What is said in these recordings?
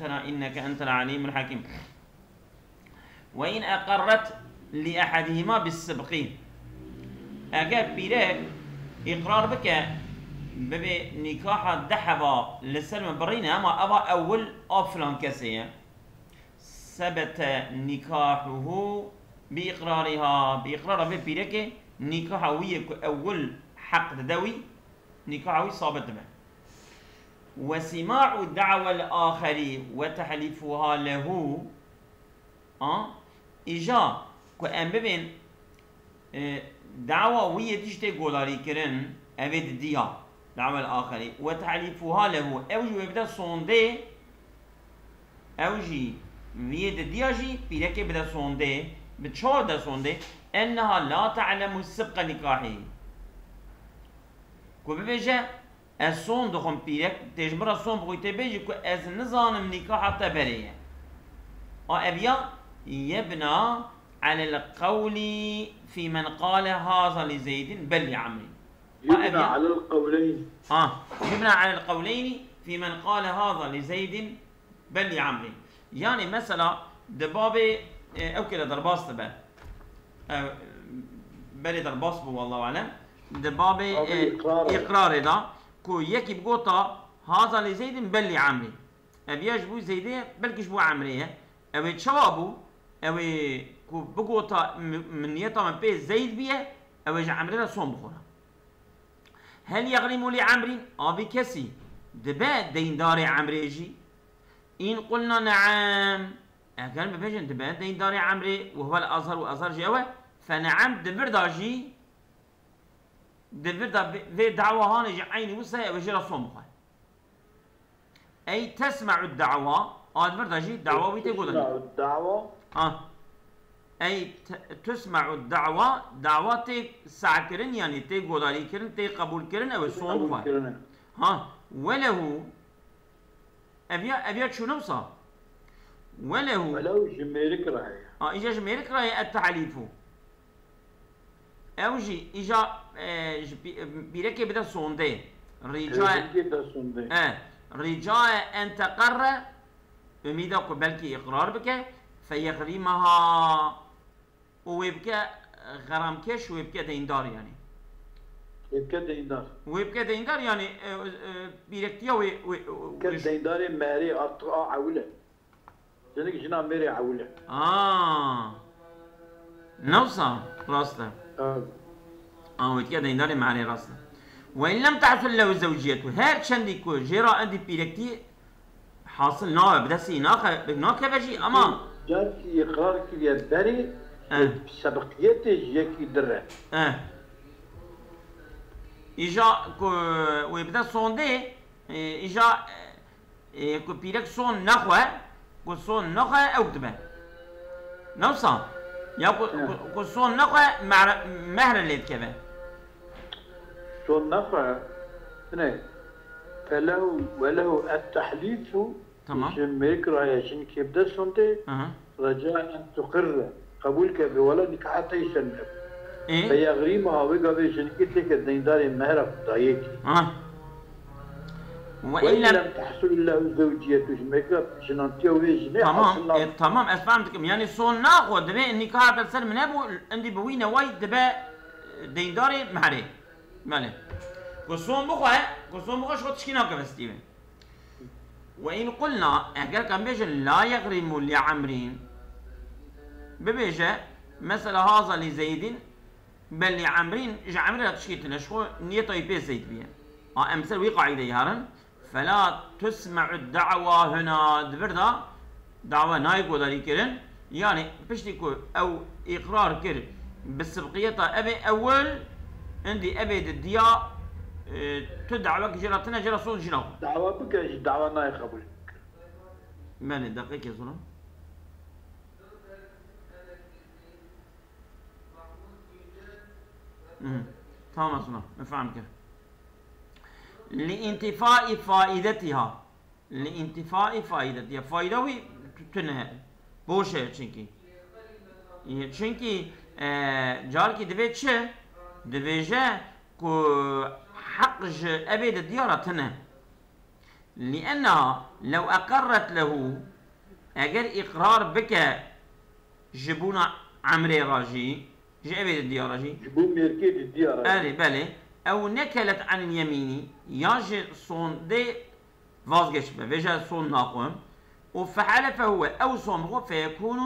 إنك أنت العليم الحكيم. وإن أقرت لأحدهما بالسبقين أجاب بيرك إقرار بك ببي نكاح دحبا لسلم برينا أما أبا أول أفلان كسية ثبت نكاحه بإقرارها ببيرك نكاحه أول حق دوي نكاحه صابت به وسماع دعوى الآخر وتحليفها له إجا كأن ببين دعوى ويا تشتي قولاري كرن أبد ديا دعوى الآخر وتحليفها له أوجي ويبدأ صوندي أوجي ويا ديا جي بيركي بدأ صوندي بتشور دا صوندي أنها لا تعلم السبق نكاحه كببجا الصون دخم بيرك تجمر الصون بغيت بيجي كو از نظام نكاح تبريه أبيا يبنى على القول في من قال هذا لزيد بل لعمري يبنى على القولين يبنى على القولين في من قال هذا لزيد بل لعمري يعني مثلا دبابي او كده درباس تبع بل درباس بو والله اعلم دبابي اقرار ده كو يكي بقوطة هذا لزيد بل لعمري أبياش بو زيدي بلكش بو عمريه أو تشوابو أو كو بقوطة من نيطة من بي زيد بيه أو يجي عمري صوم بخورا هل يغرم لعمري؟ بكسي دبا دين داري عمري يجي إن قلنا نعم أكان بفجن دبا دين داري عمري وهو الأزهر وأزهر جوا فنعم دبردا جي دبردا في دعوة هاني عيني وسا وجرى صوم أي تسمع الدعوة دبردا جي دعوة ويتقول تسمع الدعوة أي تسمع الدعوة دعوة ساكرن يعني تقول علي كرن قبول كرن أو صوم وله أبيات شو نوصى وله جميرك راهي إجا جميرك راهي التحليف أوجي إجا بيركي بدا صوندي رجاء أن تقر بميدا قبلكي إقرار بك فيغرمها ويبكى غرام كش ويبكى ديندار يعني ويبكى ديندار يعني بيركتيا ديندار ماري أطرع عولة جنك جنا ماري عولة نوصى راسله ويبكى ديندار ماري راسله وإن لم تحصل له زوجيته هاد شنديكو جرا عندي بيركتي حاصل نوع بدسي ناخ بجي أما جاتي إقرارك يدري سبقيته يكي درة إجا كو ويبدأ صوندي إجا كو بيرك صون نخوة كو صون نخوة أو دبا نوصا يا كو صون نخوة مهر اللي كذا صون نخوة وله التحليف تمام جميك راهي شنك يبدأ صوندي رجاء أن تقر قبولك بولدك حتى يسلم فيغرمها ويقضي شنكتك الديندار مهرة ضايقي وإن لم تحصل له زوجية جميك شنانتيا ويجني تمام أفهمتكم يعني صون ناخو دبا النكاح تسلم من أبو عندي بوينة وايد دبا دينداري مهري ماله قصون بخوة شو تشكينا كبستيبن وإن قلنا أجل كان بيجي لا يغرم لعمرين ببيجي مثل هذا لزيد بل لعمرين إجا عمرين لا تشكيتنا شو نيته يبي زيد بيه أمثل وقاعدة يهارن فلا تسمع الدعوة هنا دبردا دعوة نايكو داري كرن يعني بشتيكو أو إقرار كر بالسبقية أبي أول عندي أبي الديا تدعوة جراتنا جرا صوت جناو دعوة بك دعوة ناي قبول مالي دقيقة يا زلمة تمام أصلا مفهوم كيف لانتفاء فائدتها فائدة وي تنهى بوشة چنكي جاركي دبيت شه دبيجه كو حق أبيد الديارة تنهى لأنها لو أقرت له أجر إقرار بك جبونا عمري راجي جابت الدياراجي جبون ميركي الدياراجي بله أو نكلت عن اليمين ياجي صون دي فازجش بفيجا صون ناقم وفعل فهو أو صومه فيكون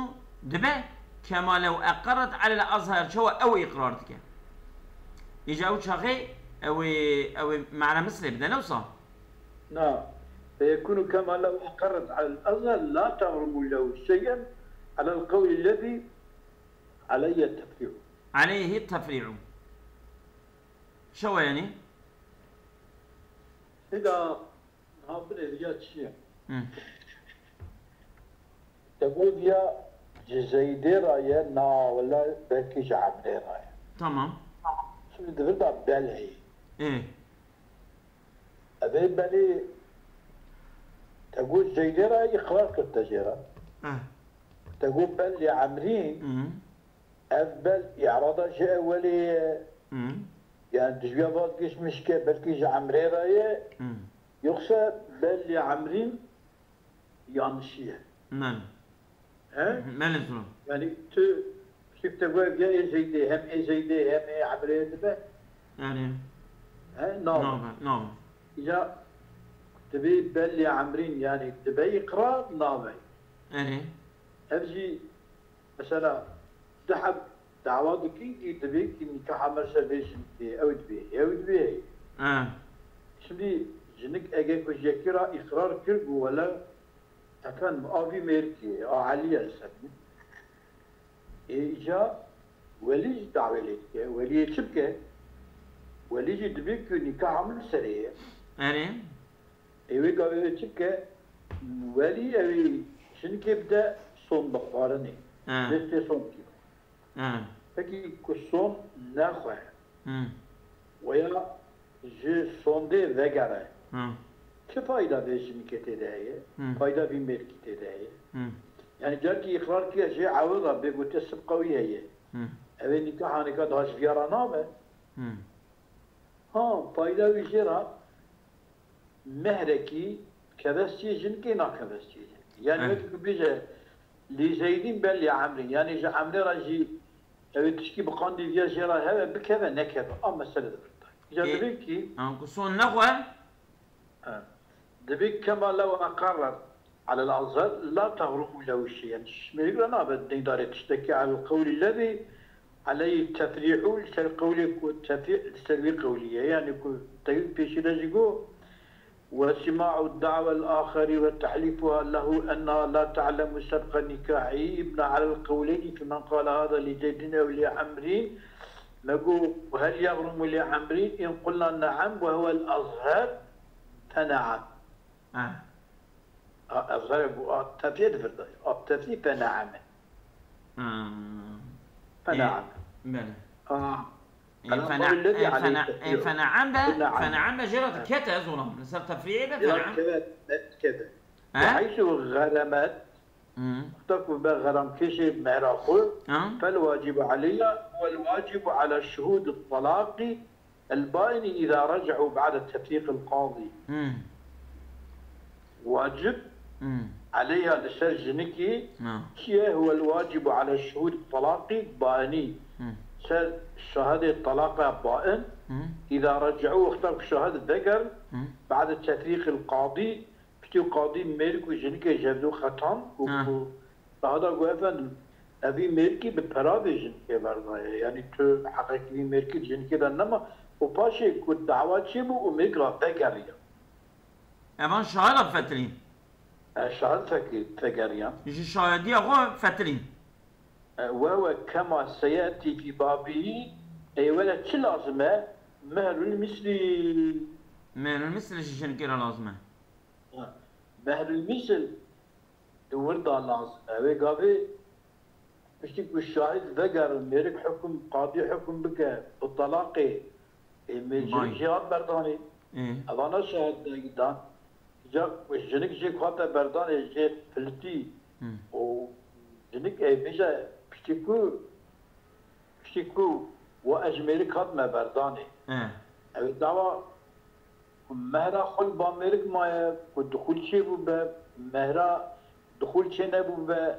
دبه كما لو أقرت على الأظهر شو أو إقرارتك يجي أو شاغي أو معنى مثل بدنا نوصل نعم فيكون كما لو أقرت على الأظهر لا تغرم له شيئا على القول الذي عليه التفريع عليه التفريع شو يعني؟ إذا نعبر إذا شيء تقول يا جزيدي راية نا ولا بكيش عمري راية تمام شو دفردا بالعي ايه أبي بالي تقول جيدي راية إقرار كالتجيرة تقول بل يا عمرين أفبل إعراض شيء ولي يعني تجي فاض كيش مشكلة بلكيش عمري راية يقصى بل يا عمرين يانشيه نعم ها؟ يعني شوف تقول يا زيدي هم اي زيدي هم اي عمري دبا يعني ها نعم إذا تبي بل يا عمرين يعني تبي إقرار نامي يعني أبجي مثلا تحب دعواتك كي تبي كي نكاح مرسل بيش أو تبي شمدي جنك أجاك وجاكرا إقرار كرب ولا أكان أبي ميركي عليا السبب إيجا وليج دعوة لك ولي تبكي وليج دبيك نكاح عمل سريع أرين إيوه قابل تبكي ولي أبي شنك يبدأ صون بخارني بس صون كيف فكي كصون ناخوه ويا جي صون دي وجرة چه فایده بهش میکته دهیه؟ فایده بی ملکیته دهیه يعني جاكي إقرار كي شيء عوضة بيقول تسب قوية أبي نكاح نكاح داش فيارا نامه ها فايدة ويشيرها مهركي كبستي جنكي نا كبستي يعني مثل بيجي لزيدين بل يا عمري يعني جا عمري راجي أبي تشكي بقاندي فيا شيرا هذا بكذا نكذا مسألة دبرتا جا دبيكي كسون نخوة دبيك كما لو أقرر على الأزهر لا تغرم له شيء يعني يقول أنا بدي داري تشتكي على القول الذي عليه التفريع القول التفريع قولية يعني تقول في شيء يقول وسماع الدعوة الآخر وتحليفها له أنها لا تعلم سبق نكاحه ابن على القولين في من قال هذا لزيد أو لعمرين نقول وهل يغرم لعمرين إن قلنا نعم وهو الأزهر فنعم أصغر التفيد في التفيد فنعم فنعم فنعم جرت كتا ظلم صار تفريع فنعم كذا وحيث غرمت تكون بغرم كشف معرفه فالواجب عليها هو الواجب على شهود الطلاق البائن إذا رجعوا بعد التفريق القاضي واجب عليها لسرجنكي شيء هو الواجب على الشهود الطلاق بائني شهادة الطلاق بائن إذا رجعوا واختاروا شهادة ذكر بعد التفريق القاضي بتو قاضي ملك وجنكي جابدو ختم هذا قوافا أبي ملكي ببرابي جنكي برضايا يعني تو حقيقي ملكي جنكي لأنما وباشي كود دعوات شبو وميقرا ذكريا امان شاهد فترين شاهد ثقريا يجي شاهدية غو فترين وهو كما سيأتي في بابه أي ولا شو لازمه مهر المثل شو كده لازمه مهر المثل وردا لازم أبي قابي بشتك بالشاهد ذكر ميرك حكم قاضي حكم بك بالطلاق من جهات برداني أنا شاهد قدام جا وجنك جي قاطع برداني جي فلتي وجنك أي بيجا بشتكو وأجمالي خدمة برداني أبي دعوة مهرا خل بامريك ما دخول شيء بوبا مهرا دخول شيء نبوبا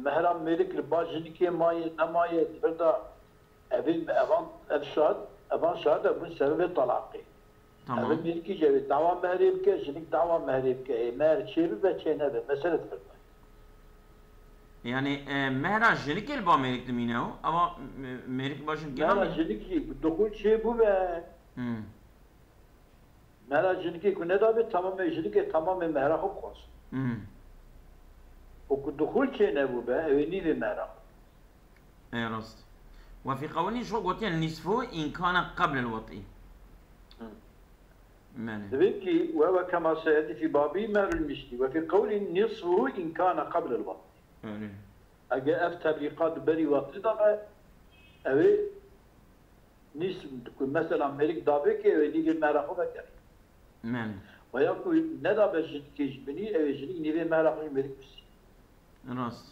مهرا ملك الباجنيكي ماي نماي تبدا ابن ابان ارشاد ابان شاد ابن سبب طلاقي ابن تمام ملكي جاب دعوه مهري بك جنك دعوه مهري بك مهر شيء بچه نبه مساله فرق يعني مهرا جنك البامريك دمينه اما ميرك باشن مهرا كلامي جنكي دخول شيء بوبا مهرا جنكي كنا دابه تمام جنكي تمام مهرا خو خاص ودخول شيء نبوبا اوني بمهرا اي راست وفي قوله شو قلت نصفه ان كان قبل الوطئ ماله ذبكي وهو كما سيأتي في بابي مهر المشتي وفي قول نصفه إن كان قبل الوقت ماله أجا تبليغات بري وقت دابا أوي نصف مثلا ملك دابك وديك المهر خو بكر ماله ويقول ندابا جنكيش بني أوي جنك نيفي مهر خو ملك بسي راست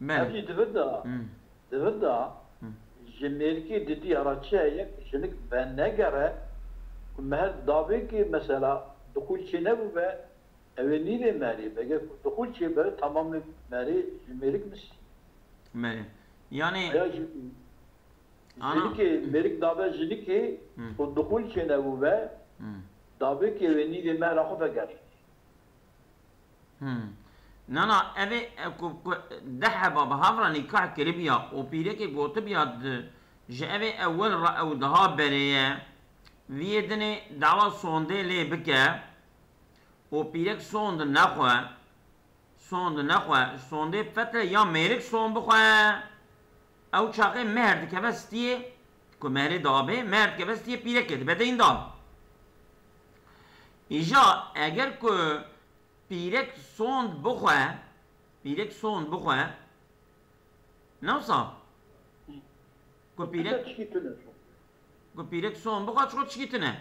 أبي ماله دفدا جميركي ددي أراتشايك جنك بنجرة مهر دابك مثلا دخول شيء نبوه اولي به مالي بقى دخول شيء بقى تمام مالي الملك مسي ماله يعني جنك ملك دابا جنك والدخول شيء نبوه دابك اولي به مال اخو فقري نانا ابي دحب بهافرا نكاح كريبيا وبيريكي قوتبيا جابي اول او دها بريه ویدنی دعوا سونده لی بکه و پیرک سوند نخواه سونده فتره یا میرک سوند بخواه او چاقه مرد که بستیه که مرد دابه مرد که بستیه پیرک کده بده این داب ایجا اگر که پیرک سوند بخواه نوصا که پیرک پیرک سون بخواد شو تشكيتنا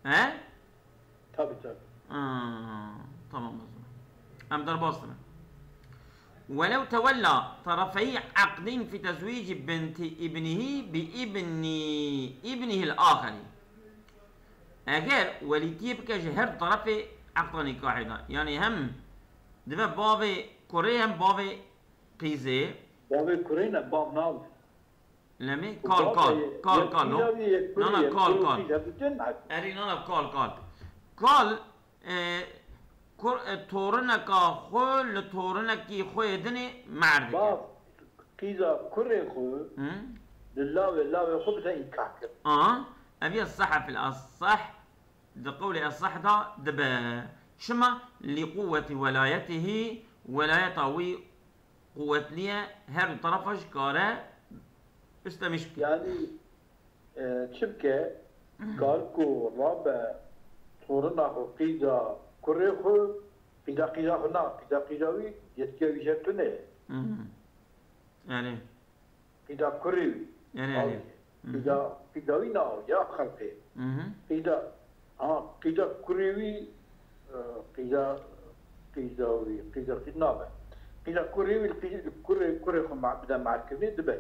ها تابي تمام ام در باصنا ولو تولى طرفي عقد في تزويج بنت ابنه بابن ابنه الاخر اگر وليتي بك جهر طرفي عقد نكاح يعني هم دفع بابي كوري هم بابي قيزي بابي كورينا باب ناوي لمي كال نو اري نانا كال تورنكا خو لتورنكي خو يدني معرض باب قيزا كوري خو لله خو بدا يكاكر ابي الصح في الصح قولي الصح ده دبا شما لقوة ولايته ولايته قوة ليا هر طرفش كاره استمش يعني شبكة قالكو رابع تورنا خو قيدا كوريخو قيدا خو نا قيداوي يتكاوي جاتونه يعني قيدا كوريوي يعني قيداوي نا يا خلقي قيدا كوريوي قيداوي قيدا كوريوي كوريخو مع بدا معركبني دبي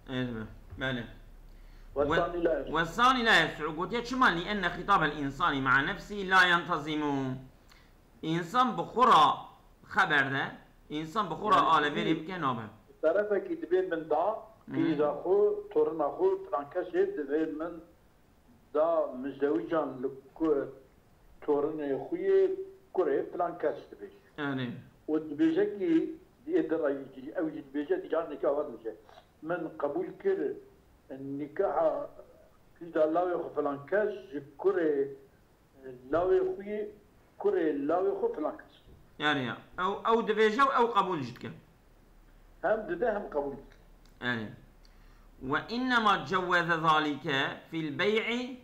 ايوه ماله والثاني لا يسع قلت شمال لأن خطاب الإنسان مع نفسه لا ينتظم إنسان بخورا خبر ده إنسان بخورا آل بيري بكنابه طرفك دبين من دا قيدا خو تورنا خو فرانكاشي دبين من دا مزدوجان لكو تورنا خوي كوري فرانكاش دبيش يعني ودبيجكي يقدر يجي أو يجي بيجا ديجان نكاح هذا من قبول كر النكاح كذا لا يخف فلانكاش كوري لا يخوي كوري لا يخف فلانكاش يعني او دبيجا او قبول جدك هم دبي هم قبول يعني وانما جوز ذلك في البيع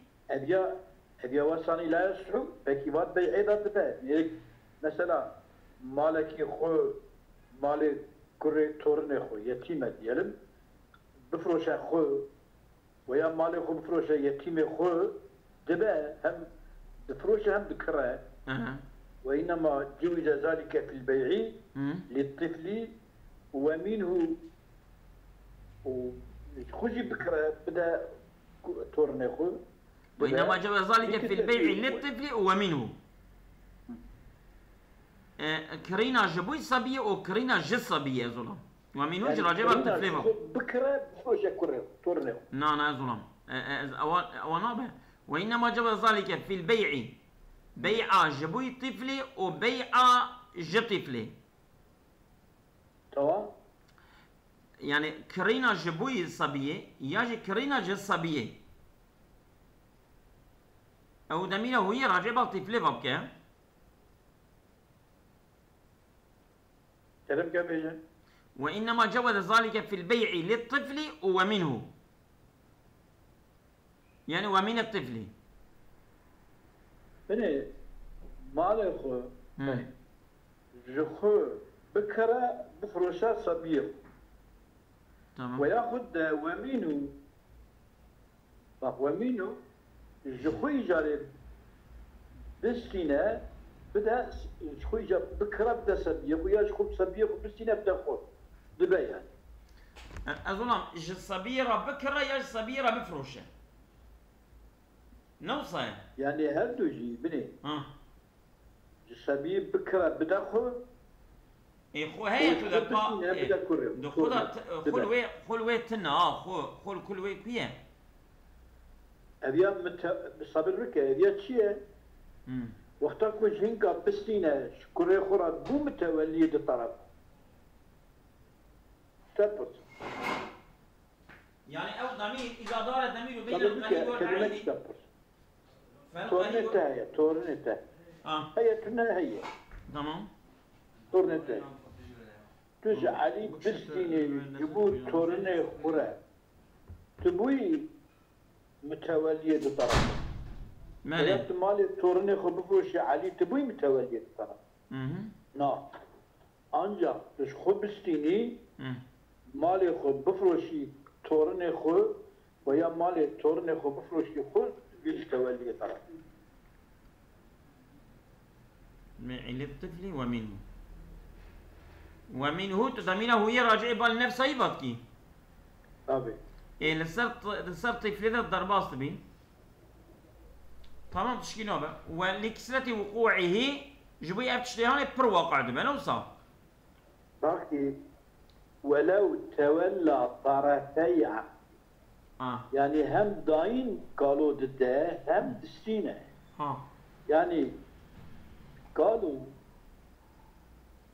ابيا وصاني لا يصحو فكيفات بيع ذات دبي مثلا مالك خو مالك كوري تورني خو يتيمه ديالم بفروشه خو ويا مالي خو بفروشه يتيمه خو دبا هم بفروشه هم ذكره وإنما جوز ذلك في البيع للطفل ومنه خذي بكرة بدا تورني خو وإنما جواز ذلك في البيع للطفل ومنه كرينا جبوي صبية وكرينا جس صبية ظلم ومنه جراجب الطفل بكرة بفوجة كره تورنيو نا ظلم ونابه وإنما جواز ذلك في البيع بيع جبوي طفل وبيع جطفل تمام يعني كرينا جبوي صبية ياجي كرينا جس صبية أو دمينا هي راجبة طفل بابك كلام كامل وإنما جوز ذلك في البيع للطفل ومنه يعني ومن الطفل بني مالي خو جخو بكرة بفروشات صبية تمام وياخذ ومينو جخو يجاري بستينة بدا جخو يجار بكرة بدا صبية ويا جخو صبية بستينة بدا خور دبي يعني أظن صبيرة بكرة يا صبيرة بفروشة نوصل يعني هردوجي بني صبية بكرة بدا خور خو هي تدقى خل وي تنا خل كل وي كويه ابيا صبر بك ابيا شيء وقتا كو جينكا بستينا كوري خورا بو متولي الطرف تبط يعني او ضمير اذا دار الضمير بين الغني والعيد تورنتا هي تنا هي تمام تورنتا تجعلي بستيني جبور تورني خورا تبوي متولية الطرف مالي مالي تورني خو بفروش علي تبوي متولية الطرف نعم انجا لش خو بستيني مالي خو بفروشي تورني خو ويا مالي تورني خو بفروشي خو متولية الطرف معي الطفل ومنه تضمينه هي راجع بالنفس ايضا ابي إيه لصرت طفل ذا الضرباس تبي تمام تشكي نوبة ولكسرة وقوعه جبي أبتشتيهاني بر واقع دبي نوصا باقي ولو تولى طرفي يعني هم داين قالوا ضده هم دستينه يعني قالوا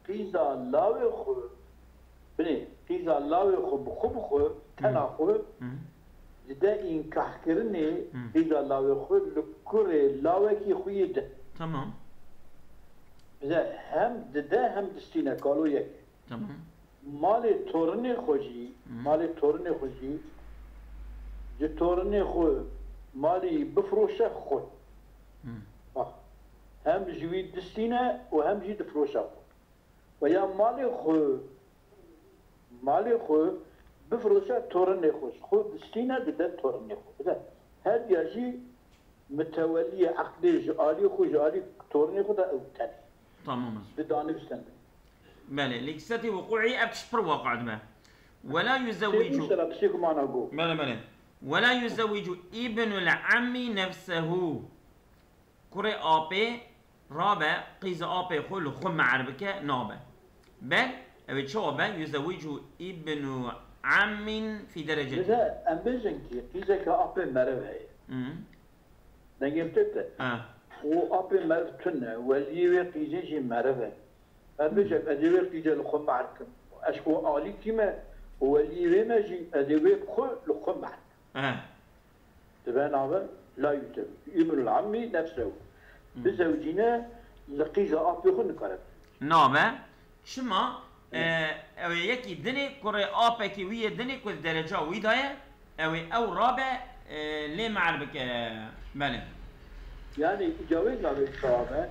قيزا لاوي خو بني قيزا لاوي خو بخو تناخو لدا این کحکرنی قیزا لاوی خو لکوری لاوی کی خویده تمام بذا هم ددا هم دستینه قالوا یک تمام مال تورنی خوشی جه تورنی خو مالی بفروشه خود هم جوی دستینه و هم جی دفروشه خود و یا مالی خو بفروشه تورني خوش خود ستينا ددا تورني خو هل يجي متولي عقلي جالي خو جالي تورني خو او تاني تمام بداني بستند بله لكستي وقوعي ابتشبر واقع دمه ولا يزوج بله ولا يزوج ابن العم نفسه كري ابي رابع قيز ابي خل خم عربك نابه بل او شوبه يزوج ابن عم في درجة إذا أمبيزنكي قيزة كأبي مرفه نجمتته وأبي مرفتنا وليوي قيزة جي مرفه أمبيزنك أدوي قيزة لخم معركم أشكو آلي كيما وليوي ما جي أدوي بخو لخم معركم تبان عبر لا يتم ابن العم نفسه بزوجنا لقيزة أبي خو نكرب نعم شما او یکی دنی کره آب کی وی دنی کل درجه وی دایه او رابع لی معربک بله يعني جاوز على الصوابع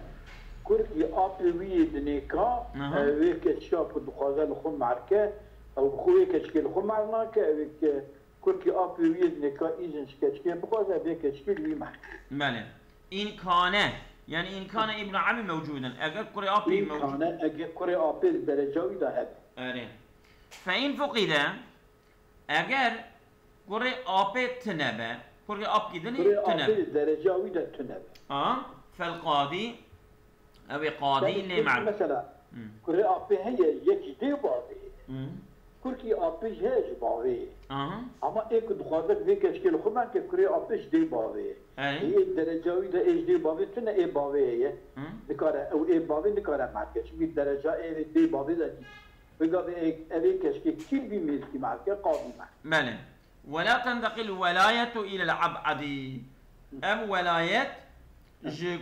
كركي آب وی دنی کا وی که شاپ بخوازه لخون معرکه او بخوی کشکل لخون معرکه او که كركي آب وی دنی کا ایزن کشکل بخوازه وی کشکل وی معرکه بله این کانه يعني إن كان ابن عمي موجودا أجر كري أبي موجود إن كان أجر كري أبي الدرجة وده فإن فقد أجر كري أبي تنبه كوري اب كيدني كوري اب تنب درجه ويدا تنب فالقاضي او قاضي اللي معروف مثلا كوري اب هي يكي دي بابي كوركي اب هي بابي اما ايك دخوازك ذيك اشكال خمان كي كوري اب دي بابي هي الدرجه ويدا ايش دي بابي تنا اي بابي هي ذكر او اي بابي ذكر معك شو الدرجه اي دي بابي ذا بقى أبيك أشكي كل بيميلكي معك قاضي معك. ماله ولا تنتقل الولاية إلى العبد أم ولاية ج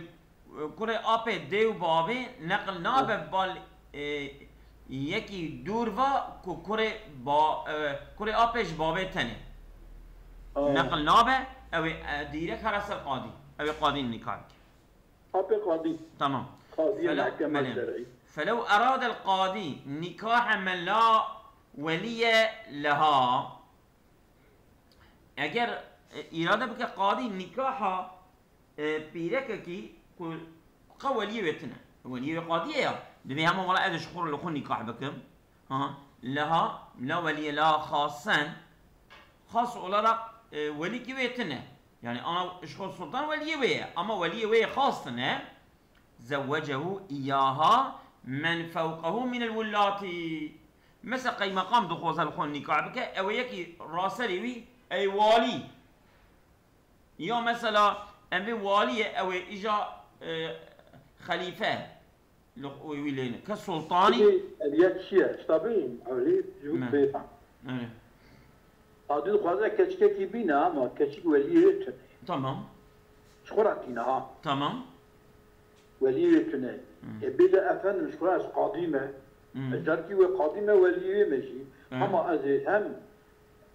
كوري أبي ديو بابي نقل نابه بال يكي دورفا كوري كوري أبيش بابي تاني نقل نابه أو ديرك هرس القاضي أو قاضي النكاح. أبي قاضي. تمام. قاضي المحكمة الشرعية. فلو أراد القاضي نكاح من لا ولي لها اگر إرادة بك قاضي نكاح بيرككي قولي ويتنا ولي قاضية دبي هم ولا أدش خور لخون نكاح بكم لها لا ولي لها خاصا خاص ولا ولي كويتنا يعني أنا شخص سلطان ولي ويا أما ولي ويا خاصنا زوجه إياها من فوقه من الولاة مثل قي مقام دخوز الخون نكاح بك او يكي راسلي اي والي يا مثلا امي والي او اجا خليفه ويلين كسلطاني اليات شيا شطابين اولي جود بيفا هادو خوازا كشكي بينا ما كشك ولي تمام شخوراتينا تمام ولي تنه بلا أفن مش خلاص قادمة جارتي وقادمة ولي ماشي أما أزي هم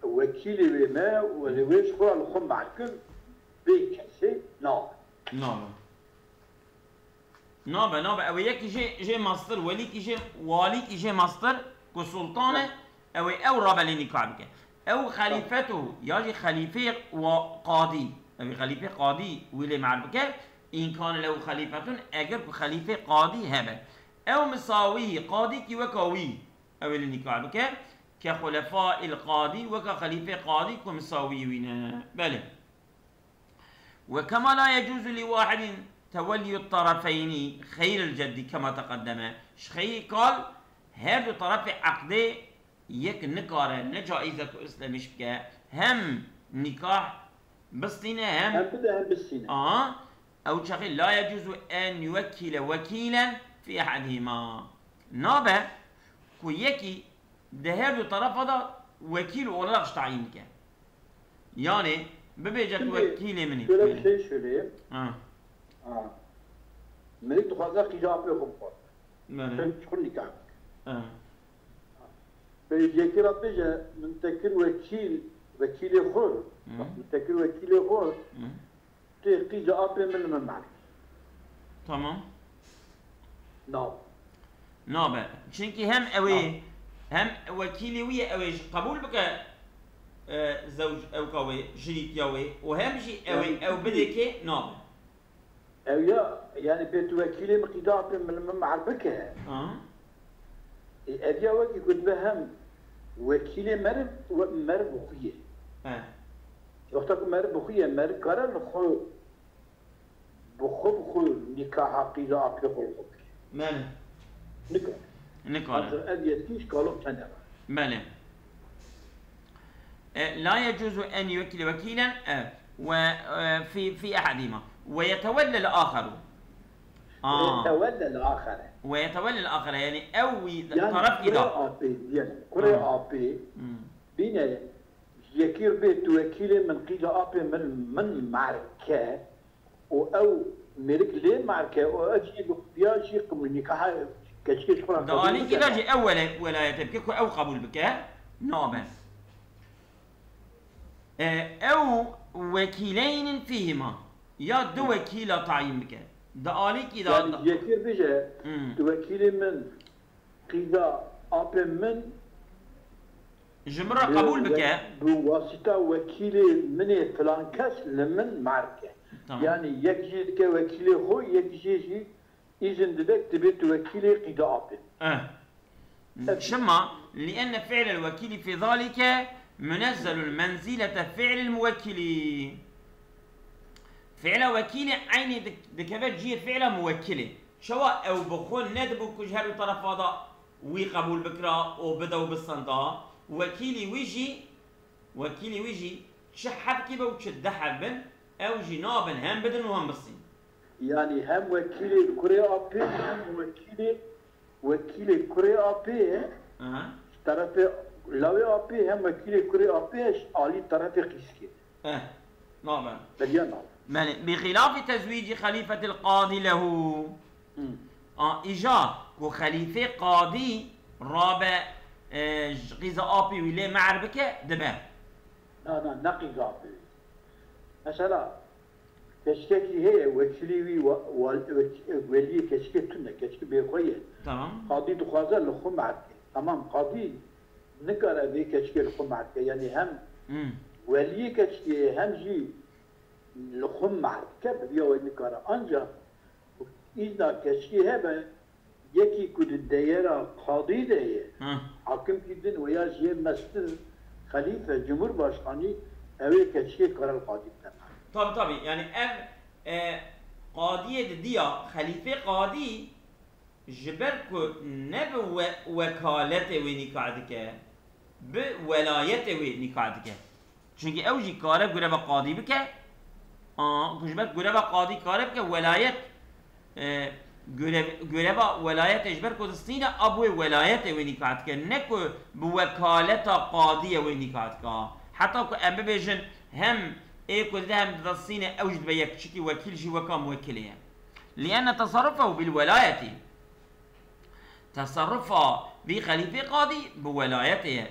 وكيل وما ولويش خلا الخم معكم بيكسي نعم أو يكي جي ماستر ولي كي جي والي كي جي ماستر كسلطانة أو رابع لنكاح أو خليفته يجي خليفة وقاضي أو خليفة قاضي ولي معرفة إن كان له خليفة أجر خليفة قاضي هبه أو مساوي قاضي كي وكاوي أو اللي نكاح بك كخلفاء القاضي وكخليفة قاضي كمساوي وين بله وكما لا يجوز لواحد تولي الطرفين خير الجد كما تقدم شخي قال هذا طرف عقده يك نكاره نجائزة إسلامش بك هم نكاح بسطينة هم بسطينة أو شخص لا يجوز أن يوكل وكيلا في أحدهما نابه كويكي دهر طرف هذا وكيل ولا غش تعيين كان يعني ببيجت وكيل مني شو ملك تخاذ قجاب يخبر شو نكاح بيجي رب بيجي من تكل وكيل خور من تكل وكيل خور تيجي أبي من المملكة. تمام. نعم. شنكي هم أوي هم وكيلي ويا أوي قبول بك زوج أو كوي شريك يوي وهم شيء أوي أو بدك نعم. أويا يعني بيت وكيلي مقدار من المملكة. أبيا وكي كنت بهم وكيلي مرب بخية. وقتك مرب بخية مرب كارن خو بخو نكاح قيدا أبي خو ماله نكاح هذا أديتيش قالوا تنا ماله لا يجوز أن يوكل وكيلا في أحدهما ويتولى الآخر ويتولى الآخر يعني أو طرف كده كل أبي بين يكير بيت وكيل من قيدا أبي من معركة أو ملك ليه معركة أو أجي بياجي قبل نكاح كشكش فرق دالي كده جي أول ولاية بك أو قبول بك نعم أو وكيلين فيهما يا دو وكيل تعيين بك دالي كده يعني يكير بيجي وكيل من قيدا أبي من جمرة قبول بك بواسطة وكيل من فلان كاس لمن معركة يعني يكجي كوكيل هو يكجي إذن دبك تبيت وكيل قضاء شما لأن فعل الوكيل في ذلك منزل المنزلة فعل الموكل فعل وكيل عيني دكبت جير فعل موكله شواء او بخون ندبو كجهر طرف هذا وقبول بكرة وبدأوا بالصندوق وكيلي ويجي شحب كيبا وشدحب بن او جنابا هم بدن وهم بالصين يعني هم وكيل كوريا ابي هم وكيل كوريا ابي طرف لاوي ابي هم وكيل كوريا ابي علي طرف قيسكي نعم بدينا بخلاف تزويج خليفة القاضي له إجا وخليفة قاضي رابع غذاء أبي ولا معربكة دبا لا نقي قاضي مثلا كشكي هي وكيلي ولي كشكي تنا كشكي بيخويه تمام قاضي دخازة لخو معك تمام قاضي نقرأ بي كشكي لخو معك يعني هم ولي كشكي هم جي لخو معك بيو نقرأ أنجا إذا كشكي هبه يكي كود الدائرة قاضي ده حاكم كدن ويا جي مستر خليفة جمهور باشخاني اوه كشكي قرار القاضي بتاعه طبعا يعني قاضية ديا خليفة قاضي جبركو نب وكالته ويني قاعدك بولايته ويني قاعدك چونكي او جي كاره قرابة قاضي بك جبرك قرابة قاضي كاره بك ولايت قرابة ولايت اجبر كردستينة ابو ولايت ويني قاعدك نكو بوكالة قاضية ويني قاعدك حتى كو ام بيجن هم ايه كل ده هم تصينه اوجد بيك شكي وكيل شي وكام وكيليه لان تصرفه بالولايه تصرفه بخليفه قاضي بولايته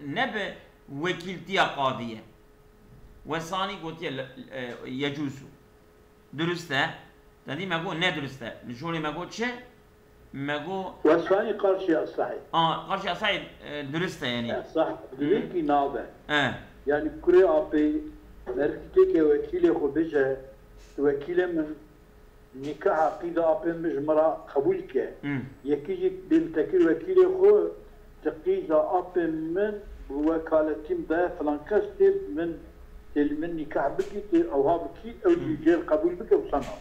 نب وكيلتيه قاضيه والثاني قلت يجوز درسته تدي ما قول ندرسته نشوني ما قلت شيء ما قول والثاني قرشي الصحيح قرشي الصحيح درسته يعني صح بديكي نابه يعني كوري ابي مركتك وكيل خو بيجا وكيل من نكاح عقيدة ابي مجمرة قبولك يكيجي بمتكر وكيل خو تقيدة ابي من وكالتين ده فلان كاستر من نكاح بكي او هابكي او جيل قبول بك وصنع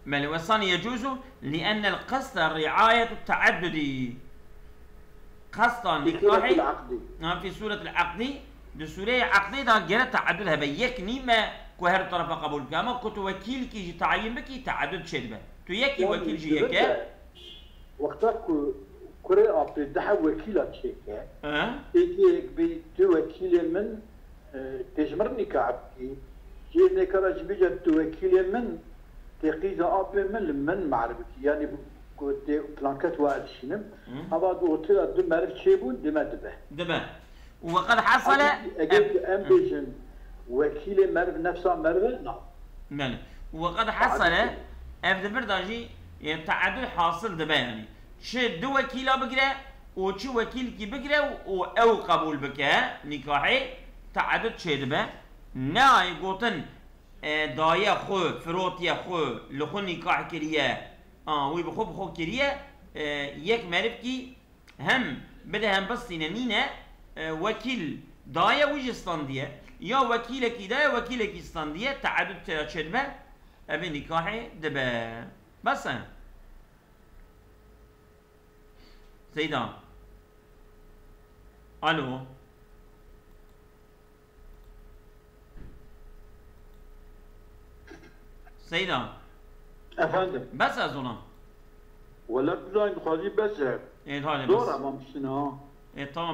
بل والثاني يجوز لأن القصد رعاية التعدد قصدا نكاحي في سورة العقد بسورة عقدي دا غير تعدد هبيك نيمة كوهر طرف قبول كما كنت وكيل كي تعين بكي تعدد شدبه تو يكي وكيل جي يكي وقتك كوري ابي دحا وكيلات شيكا ايكي بي تو وكيل من تجمر نكاحكي جي نكراج بيجا تو وكيل من تقيزة ابي من معرفتي يعني كنت بلانكات واحد شنم هذا دوتلا دم عرفت شيبون دما وقد حصل اجيب امبيشن وكيل مرف نفسه مرف نعم وقد حصل افد برداجي تعدد حاصل دبا يعني شي دو وكيله بقرا وشي وكيل كي بقرا او قبول بك نكاحي تعدد شي دبا ناي قوتن دايا خو فروتيا خو لخو نكاح كريه وي بخو كريه يك مرف كي هم بده هم بس نينا وكيل دايا ويجي ستانديه يا وكيلك دايا وكيلك ستانديه تعدد شدبه ابي نكاحي دبا بس سيدا الو سيدا افندم بس ازونا ولا بزاين خاضي بس ايه هاي دور امام شنو ايه طبعا